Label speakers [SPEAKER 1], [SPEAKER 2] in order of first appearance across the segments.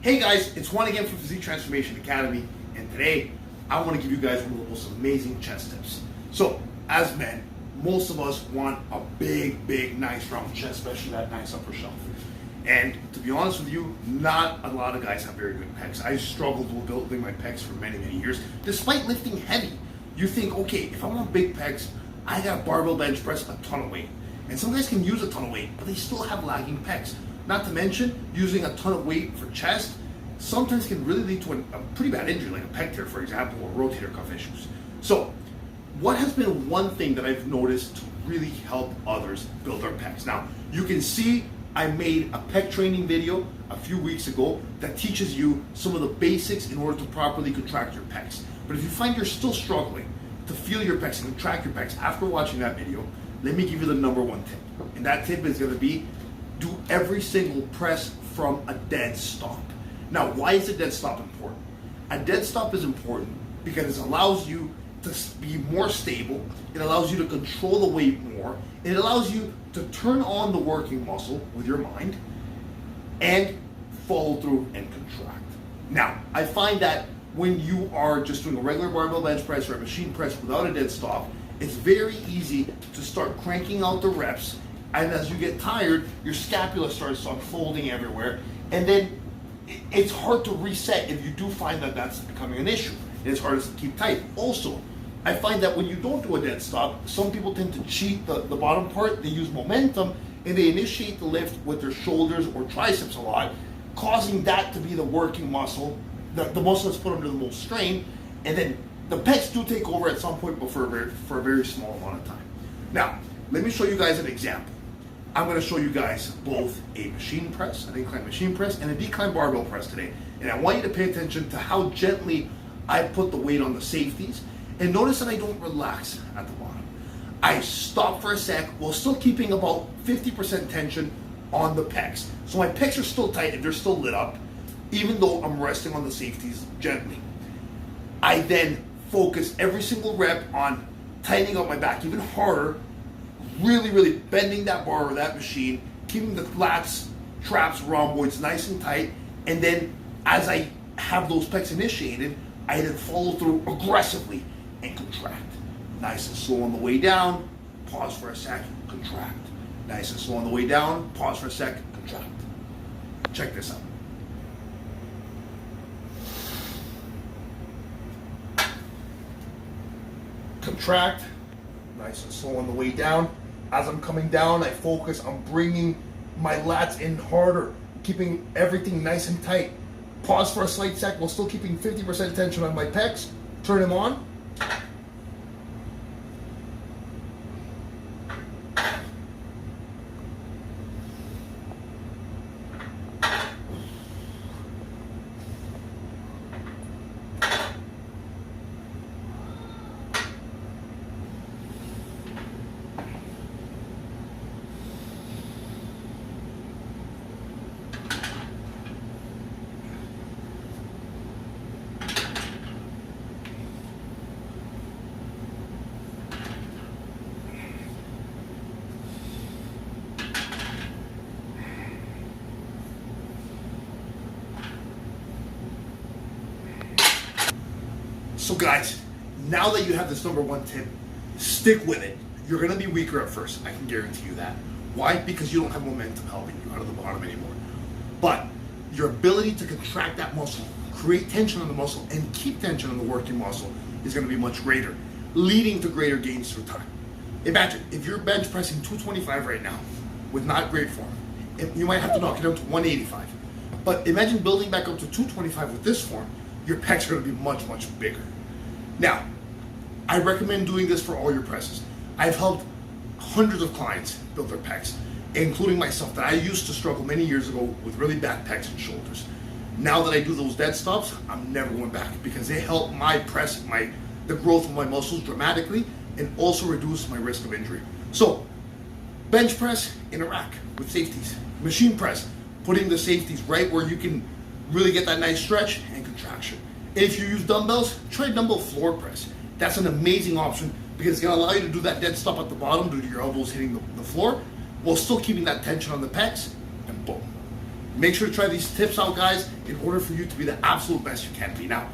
[SPEAKER 1] Hey guys, it's Juan again from Physique Transformation Academy, and today I want to give you guys one of the most amazing chest tips. So, as men, most of us want a big, nice round chest, especially that nice upper shelf. And to be honest with you, not a lot of guys have very good pecs. I struggled with building my pecs for many years, despite lifting heavy. You think, okay, if I want big pecs, I got barbell bench press a ton of weight. And some guys can use a ton of weight, but they still have lagging pecs. Not to mention, using a ton of weight for chest sometimes can really lead to a pretty bad injury, like a pec tear, for example, or rotator cuff issues. So, what has been one thing that I've noticed to really help others build their pecs? Now, you can see I made a pec training video a few weeks ago that teaches you some of the basics in order to properly contract your pecs. But if you find you're still struggling to feel your pecs and contract your pecs after watching that video, let me give you the number one tip. And that tip is going to be, do every single press from a dead stop. Now, why is a dead stop important? A dead stop is important because it allows you to be more stable, it allows you to control the weight more, it allows you to turn on the working muscle with your mind and follow through and contract. Now, I find that when you are just doing a regular barbell bench press or a machine press without a dead stop, it's very easy to start cranking out the reps, and as you get tired, your scapula starts unfolding everywhere, and then it's hard to reset if you do find that that's becoming an issue. It's hard to keep tight. Also, I find that when you don't do a dead stop, some people tend to cheat the bottom part. They use momentum and they initiate the lift with their shoulders or triceps a lot, causing that to be the working muscle, the muscle that's put under the most strain, and then the pecs do take over at some point, but for a very small amount of time. Now, let me show you guys an example. I'm going to show you guys both a machine press, an incline machine press, and a decline barbell press today. And I want you to pay attention to how gently I put the weight on the safeties. And notice that I don't relax at the bottom. I stop for a sec while still keeping about 50% tension on the pecs. So my pecs are still tight and they're still lit up, even though I'm resting on the safeties gently. I then focus every single rep on tightening up my back even harder, really bending that bar or that machine, keeping the lats, traps, rhomboids nice and tight, and then as I have those pecs initiated, I then follow through aggressively and contract. Nice and slow on the way down, pause for a sec, contract. Nice and slow on the way down, pause for a sec, contract. Check this out. Contract, nice and slow on the way down. As I'm coming down, I focus on bringing my lats in harder, keeping everything nice and tight. Pause for a slight sec while still keeping 50% tension on my pecs. Turn them on. So guys, now that you have this number one tip, stick with it. You're gonna be weaker at first, I can guarantee you that. Why? Because you don't have momentum helping you out of the bottom anymore. But your ability to contract that muscle, create tension on the muscle, and keep tension on the working muscle is gonna be much greater, leading to greater gains through time. Imagine, if you're bench pressing 225 right now with not great form, you might have to knock it down to 185. But imagine building back up to 225 with this form, your pecs are gonna be much bigger. Now, I recommend doing this for all your presses. I've helped hundreds of clients build their pecs, including myself, that I used to struggle many years ago with really bad pecs and shoulders. Now that I do those dead stops, I'm never going back because they help my press, the growth of my muscles dramatically, and also reduce my risk of injury. So, bench press in a rack with safeties. Machine press, putting the safeties right where you can really get that nice stretch and contraction. If you use dumbbells, try dumbbell floor press. That's an amazing option because it's going to allow you to do that dead stop at the bottom due to your elbows hitting the floor while still keeping that tension on the pecs, and boom. Make sure to try these tips out, guys, in order for you to be the absolute best you can be. Now,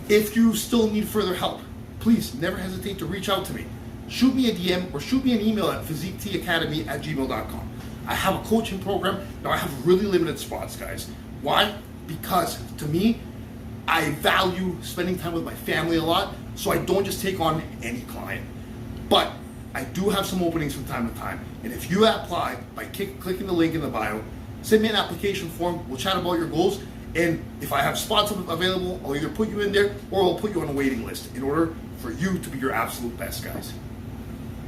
[SPEAKER 1] if you still need further help, please never hesitate to reach out to me. Shoot me a DM or shoot me an email at physiqueacademy@gmail.com. I have a coaching program. Now, I have really limited spots, guys. Why? Because to me, I value spending time with my family a lot, so I don't just take on any client. But I do have some openings from time to time. And if you apply by clicking the link in the bio, send me an application form, we'll chat about your goals, and if I have spots available, I'll either put you in there or I'll put you on a waiting list in order for you to be your absolute best, guys.